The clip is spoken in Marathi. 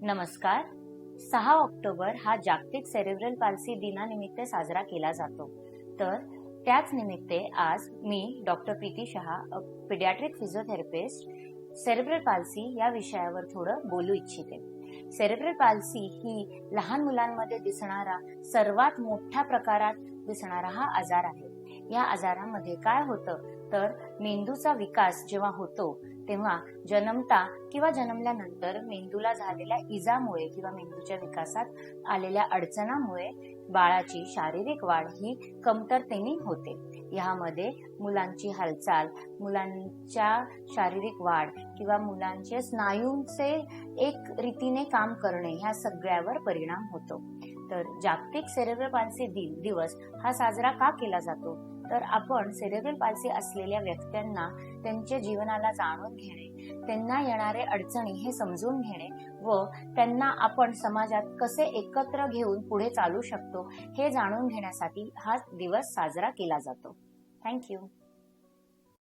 नमस्कार. 6 ऑक्टोबर हा जागतिक सेरेब्रल पाल्सी दिनानिमित्त साजरा केला जातो. तर त्याच निमित्ते आज मी doctor Preeti Shah, paediatric physiotherapist, cerebral palsy या विषयावर थोडं बोलू इच्छिते. सेरेब्रल पाल्सी ही लहान मुलांमध्ये दिसणारा सर्वात मोठ्या प्रकारात दिसणारा हा आजार आहे. या आजारामध्ये काय होतं तर मेंदूचा विकास जेव्हा होतो तेव्हा जन्मता किंवा जन्मल्यानंतर मेंदूला झालेल्या इजामुळे किंवा मेंदूच्या विकासात आलेल्या अडचणामुळे बाळाची शारीरिक वाढ ही कमतरतेने होते. यामध्ये मुलांची हालचाल, मुलांच्या शारीरिक वाढ किंवा मुलांचे स्नायूंचे एक रीतीने काम करणे ह्या सगळ्यावर परिणाम होतो. तर जागतिक सेरेब्रल पाल्सी दिवस हा साजरा का केला जातो तर आपण सेरेब्रल पाल्सी असलेल्या व्यक्तींना त्यांच्या जीवनाला जाणून घेणे, त्यांना येणारे अडचणी हे समजून घेणे व त्यांना आपण समाजात कसे एकत्र घेऊन पुढे चालू शकतो हे जाणून घेण्यासाठी हा दिवस साजरा केला जातो. थँक्यू.